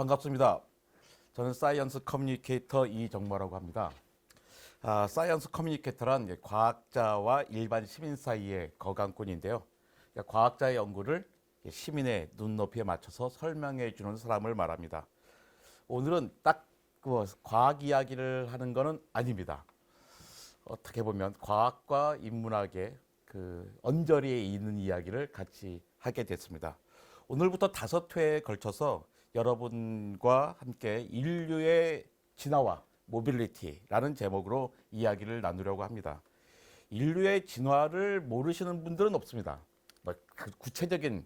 반갑습니다. 저는 사이언스 커뮤니케이터 이정모라고 합니다. 사이언스 커뮤니케이터란 과학자와 일반 시민 사이의 거강꾼인데요. 과학자의 연구를 시민의 눈높이에 맞춰서 설명해 주는 사람을 말합니다. 오늘은 딱 과학 이야기를 하는 것은 아닙니다. 어떻게 보면 과학과 인문학의 언저리에 있는 이야기를 같이 하게 됐습니다. 오늘부터 5회에 걸쳐서 여러분과 함께 인류의 진화와 모빌리티라는 제목으로 이야기를 나누려고 합니다. 인류의 진화를 모르시는 분들은 없습니다. 구체적인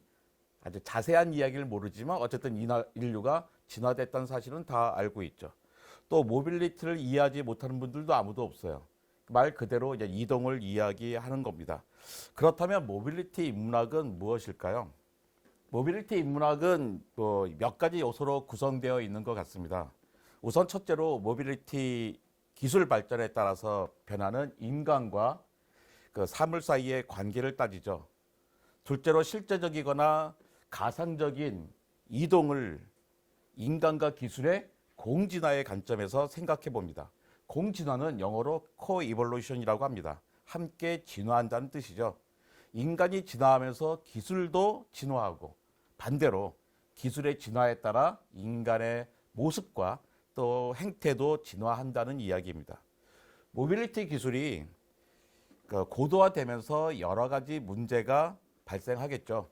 아주 자세한 이야기를 모르지만 어쨌든 인류가 진화됐다는 사실은 다 알고 있죠. 또 모빌리티를 이해하지 못하는 분들도 아무도 없어요. 말 그대로 이제 이동을 이야기하는 겁니다. 그렇다면 모빌리티 인문학은 무엇일까요? 모빌리티 인문학은 몇 가지 요소로 구성되어 있는 것 같습니다. 우선 첫째로 모빌리티 기술 발전에 따라서 변하는 인간과 사물 사이의 관계를 따지죠. 둘째로 실제적이거나 가상적인 이동을 인간과 기술의 공진화의 관점에서 생각해 봅니다. 공진화는 영어로 코이볼루션이라고 합니다. 함께 진화한다는 뜻이죠. 인간이 진화하면서 기술도 진화하고 반대로 기술의 진화에 따라 인간의 모습과 또 행태도 진화한다는 이야기입니다. 모빌리티 기술이 고도화되면서 여러 가지 문제가 발생하겠죠.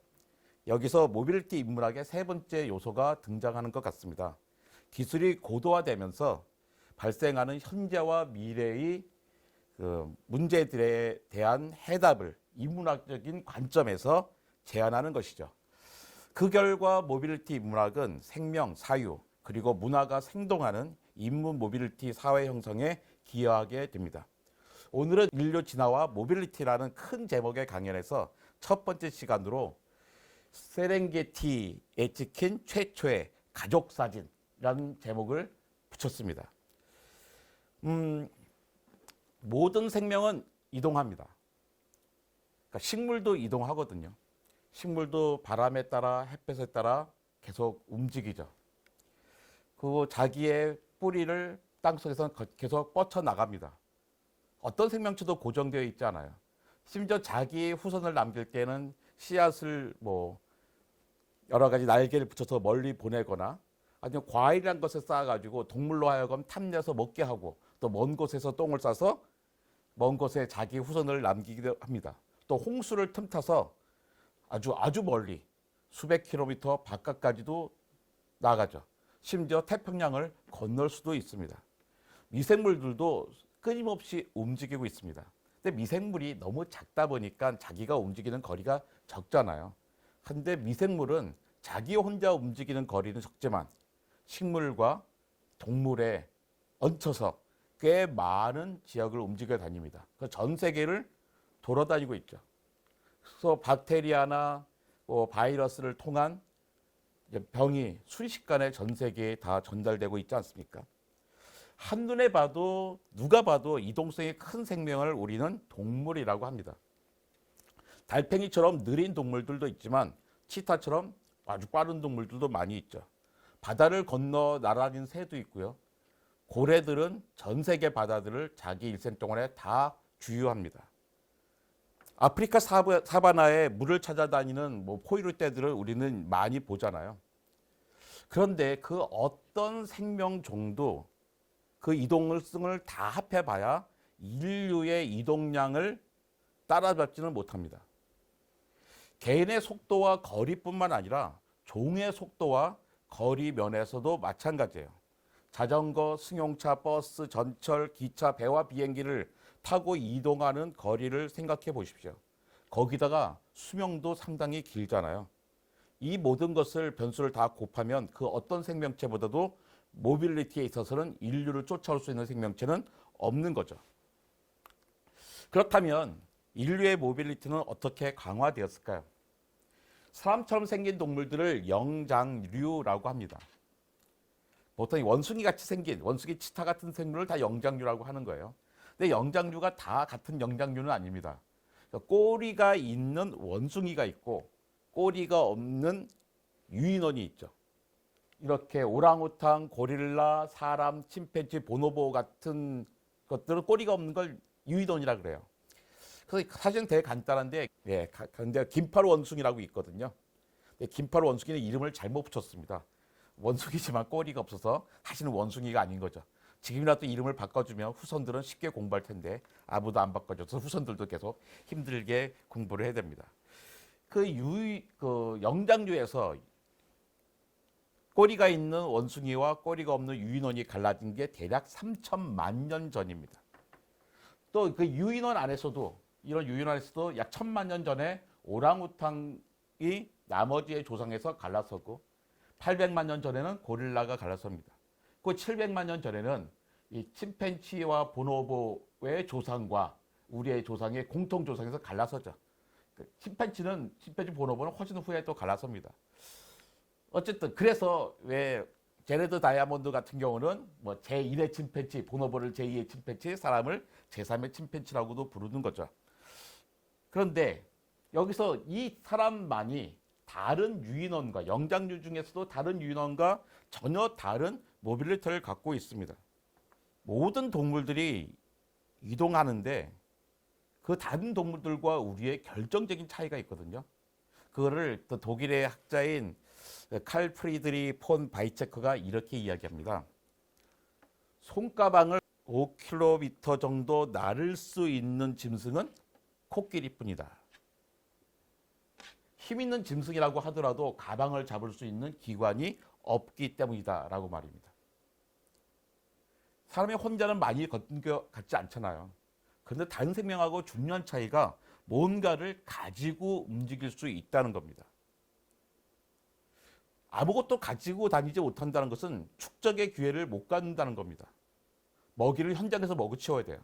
여기서 모빌리티 인문학의 세 번째 요소가 등장하는 것 같습니다. 기술이 고도화되면서 발생하는 현재와 미래의 문제들에 대한 해답을 인문학적인 관점에서 제안하는 것이죠. 그 결과 모빌리티 인문학은 생명, 사유, 그리고 문화가 생동하는 인문 모빌리티 사회 형성에 기여하게 됩니다. 오늘은 인류 진화와 모빌리티라는 큰 제목의 강연에서 첫 번째 시간으로 세렝게티에 찍힌 최초의 가족사진이라는 제목을 붙였습니다. 모든 생명은 이동합니다. 그러니까 식물도 이동하거든요. 식물도 바람에 따라 햇볕에 따라 계속 움직이죠. 그리고 자기의 뿌리를 땅속에서 계속 뻗쳐나갑니다. 어떤 생명체도 고정되어 있지 않아요. 심지어 자기의 후손을 남길 때는 씨앗을 여러 가지 날개를 붙여서 멀리 보내거나 아니면 과일이란 것을 쌓아가지고 동물로 하여금 탐내서 먹게 하고 또 먼 곳에서 똥을 싸서 먼 곳에 자기 후손을 남기기도 합니다. 또 홍수를 틈타서 아주 멀리 수백 킬로미터 바깥까지도 나가죠. 심지어 태평양을 건널 수도 있습니다. 미생물들도 끊임없이 움직이고 있습니다. 근데 미생물이 너무 작다 보니까 자기가 움직이는 거리가 적잖아요. 근데 미생물은 자기 혼자 움직이는 거리는 적지만 식물과 동물에 얹혀서 꽤 많은 지역을 움직여 다닙니다. 전 세계를 돌아다니고 있죠. 그래서 박테리아나 바이러스를 통한 병이 순식간에 전 세계에 다 전달되고 있지 않습니까? 한눈에 봐도 누가 봐도 이동성이 큰 생명을 우리는 동물이라고 합니다. 달팽이처럼 느린 동물들도 있지만 치타처럼 아주 빠른 동물들도 많이 있죠. 바다를 건너 날아다니는 새도 있고요. 고래들은 전 세계 바다들을 자기 일생 동안에 다 주유합니다. 아프리카 사바나에 물을 찾아다니는 포유류떼들을 우리는 많이 보잖아요. 그런데 그 어떤 생명종도 그 이동성을 다 합해봐야 인류의 이동량을 따라잡지는 못합니다. 개인의 속도와 거리뿐만 아니라 종의 속도와 거리 면에서도 마찬가지예요. 자전거, 승용차, 버스, 전철, 기차, 배와 비행기를 타고 이동하는 거리를 생각해 보십시오. 거기다가 수명도 상당히 길잖아요. 이 모든 것을 변수를 다 곱하면 그 어떤 생명체보다도 모빌리티에 있어서는 인류를 쫓아올 수 있는 생명체는 없는 거죠. 그렇다면 인류의 모빌리티는 어떻게 강화되었을까요? 사람처럼 생긴 동물들을 영장류라고 합니다. 보통 원숭이 같이 생긴 원숭이 치타 같은 생물을 다 영장류라고 하는 거예요. 근데 영장류가 다 같은 영장류는 아닙니다. 꼬리가 있는 원숭이가 있고 꼬리가 없는 유인원이 있죠. 이렇게 오랑우탄, 고릴라, 사람, 침팬지, 보노보 같은 것들은 꼬리가 없는 걸 유인원이라 그래요. 그래서 사실은 되게 간단한데, 근데 긴팔 원숭이라고 있거든요. 근데 긴팔 원숭이는 이름을 잘못 붙였습니다. 원숭이지만 꼬리가 없어서 사실은 원숭이가 아닌 거죠. 지금이라도 이름을 바꿔주면 후손들은 쉽게 공부할 텐데 아무도 안 바꿔줘서 후손들도 계속 힘들게 공부를 해야 됩니다. 그 영장류에서 꼬리가 있는 원숭이와 꼬리가 없는 유인원이 갈라진 게 대략 3천만 년 전입니다. 또 그 유인원 안에서도 이런 유인원 안에서도 약 1,000만 년 전에 오랑우탕이 나머지의 조상에서 갈라서고 800만 년 전에는 고릴라가 갈라섭니다. 그 700만 년 전에는 이 침팬지와 보노보의 조상과 우리의 조상의 공통 조상에서 갈라서죠. 침팬지, 보노보는 훨씬 후에 또 갈라섭니다. 어쨌든 그래서 왜 제레드 다이아몬드 같은 경우는 뭐 제1의 침팬지, 보노보를 제2의 침팬지, 사람을 제3의 침팬지라고도 부르는 거죠. 그런데 여기서 이 사람만이 다른 유인원과 영장류 중에서도 다른 유인원과 전혀 다른 모빌리티를 갖고 있습니다. 모든 동물들이 이동하는데 그 다른 동물들과 우리의 결정적인 차이가 있거든요. 그거를 또 독일의 학자인 칼 프리드리 폰 바이체크가 이렇게 이야기합니다. 손가방을 5km 정도 나를 수 있는 짐승은 코끼리뿐이다. 힘 있는 짐승이라고 하더라도 가방을 잡을 수 있는 기관이 없기 때문이다 라고 말입니다. 사람이 혼자는 많이 걷는 것 같지 않잖아요. 그런데 다른 생명하고 중요한 차이가 뭔가를 가지고 움직일 수 있다는 겁니다. 아무것도 가지고 다니지 못한다는 것은 축적의 기회를 못 갖는다는 겁니다. 먹이를 현장에서 먹어치워야 돼요.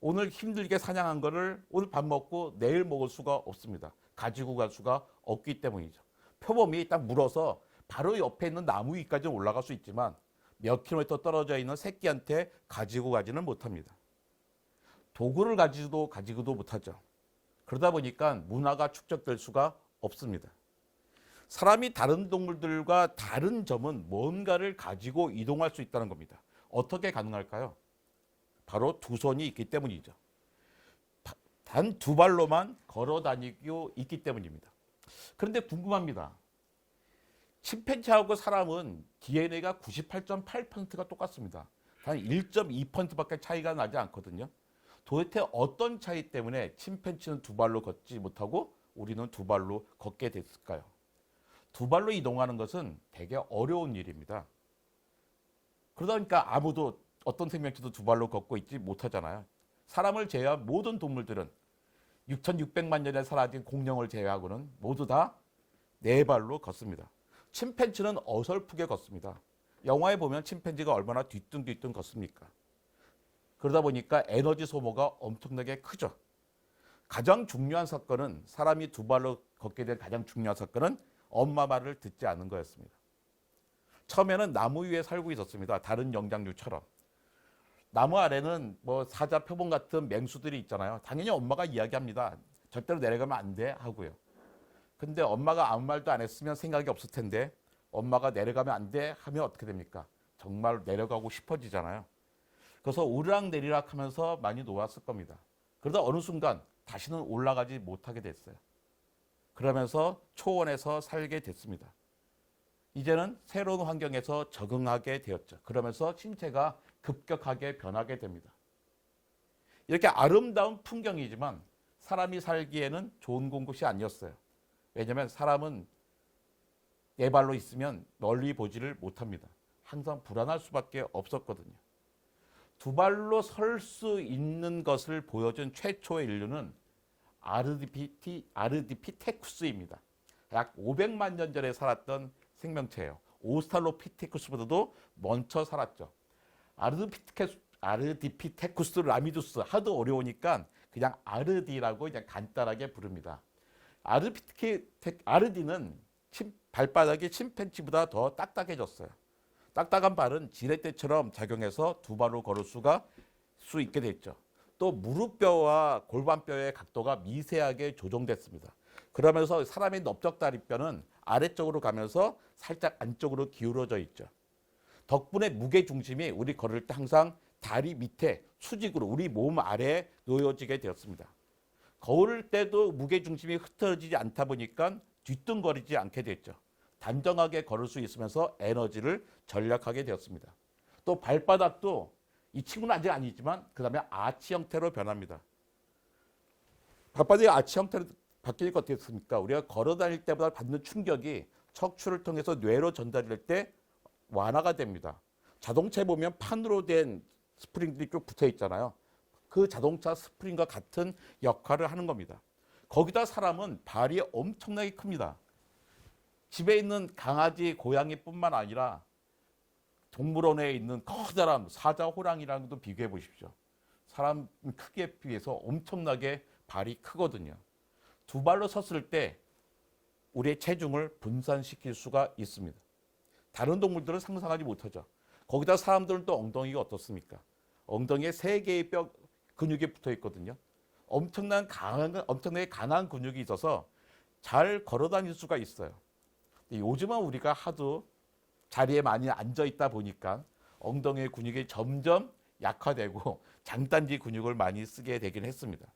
오늘 힘들게 사냥한 거를 오늘 밥 먹고 내일 먹을 수가 없습니다. 가지고 갈 수가 없기 때문이죠. 표범이 딱 물어서 바로 옆에 있는 나무 위까지는 올라갈 수 있지만 몇 킬로미터 떨어져 있는 새끼한테 가지고 가지는 못합니다. 도구를 가지고도 못하죠. 그러다 보니까 문화가 축적될 수가 없습니다. 사람이 다른 동물들과 다른 점은 뭔가를 가지고 이동할 수 있다는 겁니다. 어떻게 가능할까요? 바로 두 손이 있기 때문이죠. 단 두 발로만 걸어 다니고 있기 때문입니다. 그런데 궁금합니다. 침팬지하고 사람은 DNA가 98.8%가 똑같습니다. 단 1.2%밖에 차이가 나지 않거든요. 도대체 어떤 차이 때문에 침팬지는 두 발로 걷지 못하고 우리는 두 발로 걷게 됐을까요? 두 발로 이동하는 것은 되게 어려운 일입니다. 그러다 보니까 아무도 어떤 생명체도 두 발로 걷고 있지 못하잖아요. 사람을 제외한 모든 동물들은 6,600만 년에 사라진 공룡을 제외하고는 모두 다 네 발로 걷습니다. 침팬지는 어설프게 걷습니다. 영화에 보면 침팬지가 얼마나 뒤뚱뒤뚱 걷습니까? 그러다 보니까 에너지 소모가 엄청나게 크죠. 가장 중요한 사건은 사람이 두 발로 걷게 된 가장 중요한 사건은 엄마 말을 듣지 않은 거였습니다. 처음에는 나무 위에 살고 있었습니다. 다른 영장류처럼. 나무 아래는 뭐 사자, 표범 같은 맹수들이 있잖아요. 당연히 엄마가 이야기합니다. 절대로 내려가면 안 돼 하고요. 근데 엄마가 아무 말도 안 했으면 생각이 없을 텐데 엄마가 내려가면 안 돼 하면 어떻게 됩니까? 정말 내려가고 싶어지잖아요. 그래서 오르락내리락 하면서 많이 놓았을 겁니다. 그러다 어느 순간 다시는 올라가지 못하게 됐어요. 그러면서 초원에서 살게 됐습니다. 이제는 새로운 환경에서 적응하게 되었죠. 그러면서 신체가 급격하게 변하게 됩니다. 이렇게 아름다운 풍경이지만 사람이 살기에는 좋은 곳이 아니었어요. 왜냐하면 사람은 네 발로 있으면 멀리 보지를 못합니다. 항상 불안할 수밖에 없었거든요. 두 발로 설 수 있는 것을 보여준 최초의 인류는 아르디피테쿠스입니다. 약 500만 년 전에 살았던 생명체예요. 오스탈로피테쿠스보다도 먼저 살았죠. 아르디피테쿠스 라미두스 하도 어려우니까 그냥 아르디라고 그냥 간단하게 부릅니다. 아르디는 발바닥이 침팬지보다 더 딱딱해졌어요. 딱딱한 발은 지렛대처럼 작용해서 두 발로 걸을 수 있게 됐죠. 또 무릎뼈와 골반뼈의 각도가 미세하게 조정됐습니다. 그러면서 사람의 넓적다리뼈는 아래쪽으로 가면서 살짝 안쪽으로 기울어져 있죠. 덕분에 무게 중심이 우리 걸을 때 항상 다리 밑에 수직으로 우리 몸 아래에 놓여지게 되었습니다. 걸을 때도 무게 중심이 흐트러지지 않다 보니까 뒤뚱거리지 않게 됐죠. 단정하게 걸을 수 있으면서 에너지를 절약하게 되었습니다. 또 발바닥도 이 친구는 아직 아니지만 그 다음에 아치 형태로 변합니다. 발바닥이 아치 형태로 바뀌니까 어떻게 됐습니까? 우리가 걸어 다닐 때보다 받는 충격이 척추를 통해서 뇌로 전달될 때 완화가 됩니다. 자동차에 보면 판으로 된 스프링들이 쭉 붙어 있잖아요. 그 자동차 스프링과 같은 역할을 하는 겁니다. 거기다 사람은 발이 엄청나게 큽니다. 집에 있는 강아지, 고양이뿐만 아니라 동물원에 있는 커다란 사자, 호랑이랑도 비교해 보십시오. 사람 크기에 비해서 엄청나게 발이 크거든요. 두 발로 섰을 때 우리의 체중을 분산시킬 수가 있습니다. 다른 동물들은 상상하지 못하죠. 거기다 사람들은 또 엉덩이가 어떻습니까? 엉덩이에 3개의 뼈 근육이 붙어 있거든요. 엄청나게 강한 근육이 있어서 잘 걸어 다닐 수가 있어요. 요즘은 우리가 하도 자리에 많이 앉아 있다 보니까 엉덩이의 근육이 점점 약화되고 장단지 근육을 많이 쓰게 되긴 했습니다.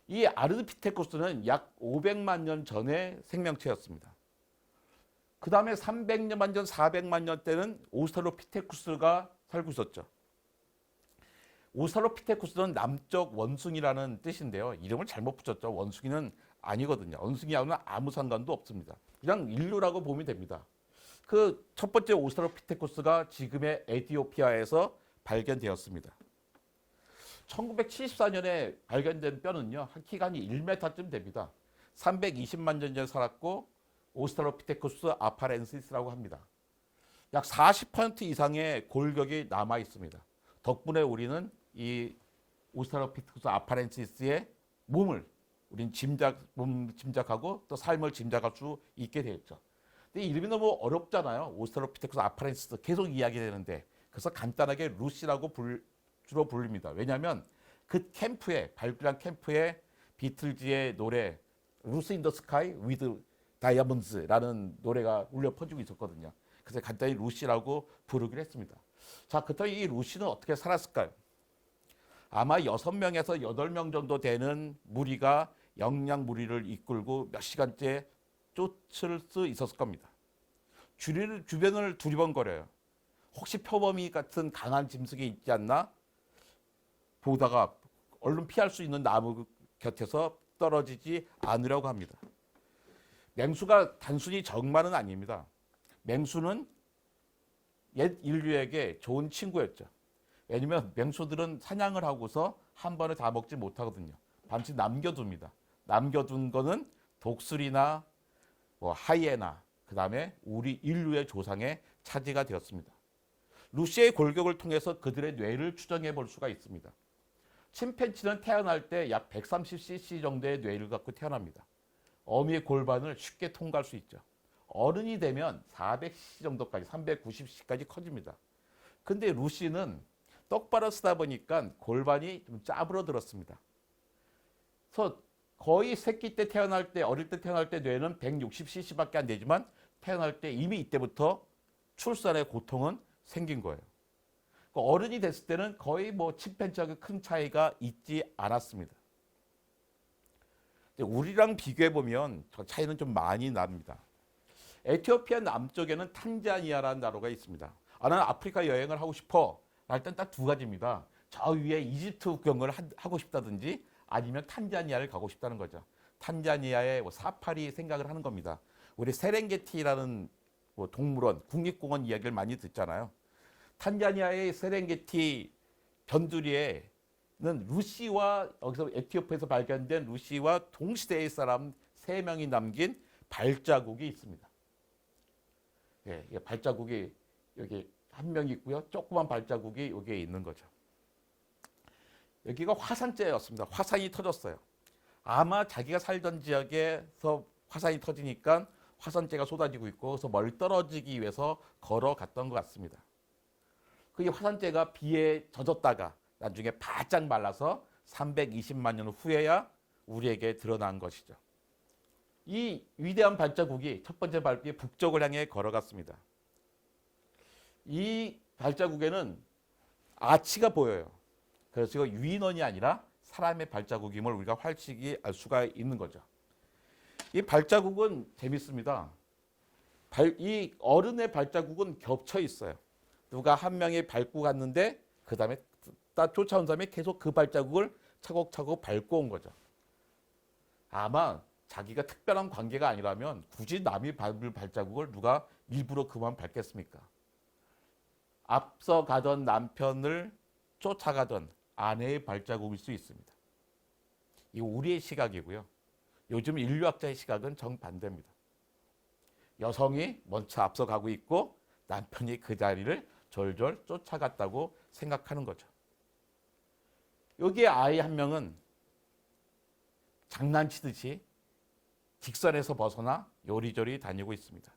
이 아르드피테쿠스는 약 500만 년 전의 생명체였습니다. 그 다음에 300만 년, 400만 년 때는 오스트랄로피테쿠스가 살고 있었죠. 오스트랄로피테쿠스는 남쪽 원숭이라는 뜻인데요. 이름을 잘못 붙였죠. 원숭이는 아니거든요. 원숭이하고는 아무 상관도 없습니다. 그냥 인류라고 보면 됩니다. 그 첫 번째 오스트랄로피테쿠스가 지금의 에티오피아에서 발견되었습니다. 1974년에 발견된 뼈는요, 한 키간이 1m쯤 됩니다. 320만 년 전에 살았고, 오스트랄로피테쿠스 아파렌시스라고 합니다. 약 40% 이상의 골격이 남아 있습니다. 덕분에 우리는 이 오스트랄로피테쿠스 아파렌시스의 몸을 우린 짐작하고 또 삶을 짐작할 수 있게 되었죠. 근데 이름이 너무 어렵잖아요. 오스트랄로피테쿠스 아파렌시스 계속 이야기되는데 그래서 간단하게 루시라고 주로 불립니다. 왜냐하면 그 캠프에 발굴한 캠프에 비틀즈의 노래 루시 인 더 스카이 위드 다이아몬드라는 노래가 울려 퍼지고 있었거든요. 그래서 간단히 루시라고 부르기로 했습니다. 자, 그렇다면 이 루시는 어떻게 살았을까요? 아마 6명에서 8명 정도 되는 무리가 영양 무리를 이끌고 몇 시간째 쫓을 수 있었을 겁니다. 주변을 두리번거려요. 혹시 표범이 같은 강한 짐승이 있지 않나 보다가 얼른 피할 수 있는 나무 곁에서 떨어지지 않으려고 합니다. 맹수가 단순히 적만은 아닙니다. 맹수는 옛 인류에게 좋은 친구였죠. 왜냐하면 맹수들은 사냥을 하고서 한 번에 다 먹지 못하거든요. 반드시 남겨둡니다. 남겨둔 거는 독수리나 하이에나, 그 다음에 우리 인류의 조상의 차지가 되었습니다. 루시의 골격을 통해서 그들의 뇌를 추정해 볼 수가 있습니다. 침팬지는 태어날 때 약 130cc 정도의 뇌를 갖고 태어납니다. 어미의 골반을 쉽게 통과할 수 있죠. 어른이 되면 400cc 정도까지, 390cc까지 커집니다. 근데 루시는 똑바로 쓰다 보니까 골반이 좀 짜부러들었습니다. 그래서 거의 새끼 때 태어날 때, 어릴 때 태어날 때 뇌는 160cc밖에 안 되지만 태어날 때 이미 이때부터 출산의 고통은 생긴 거예요. 어른이 됐을 때는 거의 침팬지하고 큰 차이가 있지 않았습니다. 우리랑 비교해 보면 저 차이는 좀 많이 납니다. 에티오피아 남쪽에는 탄자니아라는 나라가 있습니다. 나는 아프리카 여행을 하고 싶어. 할 땐 딱 두 가지입니다. 저 위에 이집트 구경을 하고 싶다든지 아니면 탄자니아를 가고 싶다는 거죠. 탄자니아의 사파리 생각을 하는 겁니다. 우리 세렝게티라는 동물원, 국립공원 이야기를 많이 듣잖아요. 탄자니아의 세렝게티 변두리에는 루시와 여기서 에티오피아에서 발견된 루시와 동시대의 사람 3명이 남긴 발자국이 있습니다. 예, 발자국이 여기 한 명 있고요. 조그만 발자국이 여기에 있는 거죠. 여기가 화산재였습니다. 화산이 터졌어요. 아마 자기가 살던 지역에서 화산이 터지니까 화산재가 쏟아지고 있고 그래서 멀리 떨어지기 위해서 걸어갔던 것 같습니다. 그 화산재가 비에 젖었다가 나중에 바짝 말라서 320만 년 후에야 우리에게 드러난 것이죠. 이 위대한 발자국이 첫 번째 발자국이 북쪽을 향해 걸어갔습니다. 이 발자국에는 아치가 보여요. 그래서 이거 유인원이 아니라 사람의 발자국임을 우리가 확실히 알 수가 있는 거죠. 이 발자국은 재밌습니다. 이 어른의 발자국은 겹쳐 있어요. 누가 한 명이 밟고 갔는데 그 다음에 쫓아온 사람이 계속 그 발자국을 차곡차곡 밟고 온 거죠. 아마 자기가 특별한 관계가 아니라면 굳이 남이 밟을 발자국을 누가 일부러 그만 밟겠습니까? 앞서 가던 남편을 쫓아가던 아내의 발자국일 수 있습니다. 이 우리의 시각이고요. 요즘 인류학자의 시각은 정반대입니다. 여성이 먼저 앞서가고 있고 남편이 그 자리를 졸졸 쫓아갔다고 생각하는 거죠. 여기에 아이 한 명은 장난치듯이 직선에서 벗어나 요리조리 다니고 있습니다.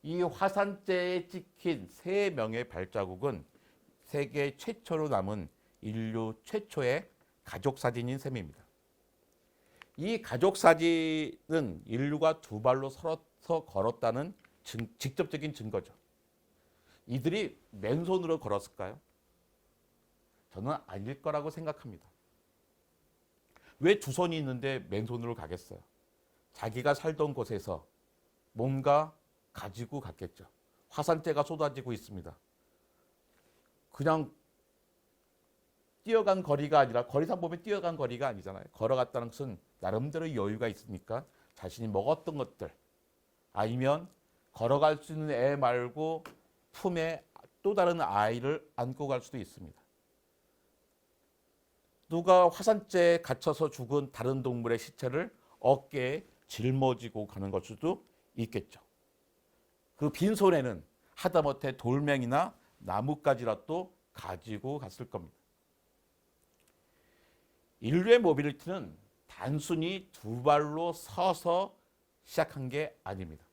이 화산재에 찍힌 3명의 발자국은 세계 최초로 남은 인류 최초의 가족사진인 셈입니다. 이 가족사진은 인류가 2발로 서서 걸었다는 직접적인 증거죠. 이들이 맨손으로 걸었을까요? 저는 아닐 거라고 생각합니다. 왜 2손이 있는데 맨손으로 가겠어요? 자기가 살던 곳에서 뭔가 가지고 갔겠죠. 화산재가 쏟아지고 있습니다. 그냥 뛰어간 거리가 아니라 거리상 보면 뛰어간 거리가 아니잖아요. 걸어갔다는 것은 나름대로 여유가 있으니까 자신이 먹었던 것들 아니면 걸어갈 수 있는 애 말고 품에 또 다른 아이를 안고 갈 수도 있습니다. 누가 화산재에 갇혀서 죽은 다른 동물의 시체를 어깨에 짊어지고 가는 걸 수도 있겠죠. 그 빈손에는 하다못해 돌멩이나 나뭇가지라도 가지고 갔을 겁니다. 인류의 모빌리티는 단순히 2발로 서서 시작한 게 아닙니다.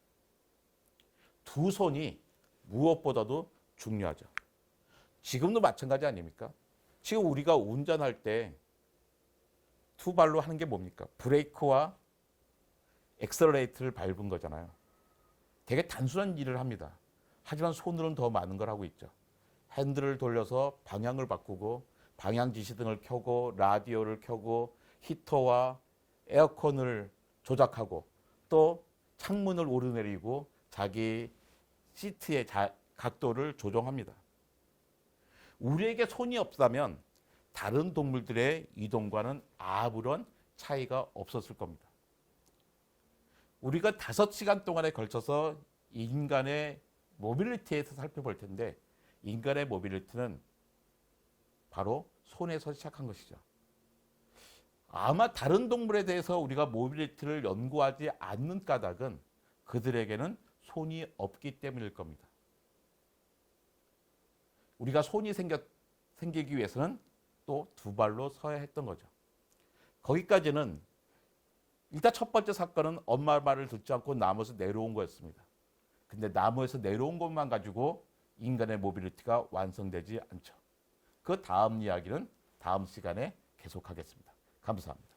2손이 무엇보다도 중요하죠. 지금도 마찬가지 아닙니까? 지금 우리가 운전할 때 2발로 하는 게 뭡니까? 브레이크와 엑셀러레이터를 밟은 거잖아요. 되게 단순한 일을 합니다. 하지만 손으로는 더 많은 걸 하고 있죠. 핸들을 돌려서 방향을 바꾸고 방향 지시등을 켜고 라디오를 켜고 히터와 에어컨을 조작하고 또 창문을 오르내리고 자기 시트의 각도를 조정합니다. 우리에게 손이 없다면 다른 동물들의 이동과는 아무런 차이가 없었을 겁니다. 우리가 5시간 동안에 걸쳐서 인간의 모빌리티에서 살펴볼 텐데 인간의 모빌리티는 바로 손에서 시작한 것이죠. 아마 다른 동물에 대해서 우리가 모빌리티를 연구하지 않는 까닭은 그들에게는 손이 없기 때문일 겁니다. 우리가 손이 생기기 위해서는 또 2발로 서야 했던 거죠. 거기까지는 일단 첫 번째 사건은 엄마 말을 듣지 않고 나무에서 내려온 거였습니다. 근데 나무에서 내려온 것만 가지고 인간의 모빌리티가 완성되지 않죠. 그 다음 이야기는 다음 시간에 계속하겠습니다. 감사합니다.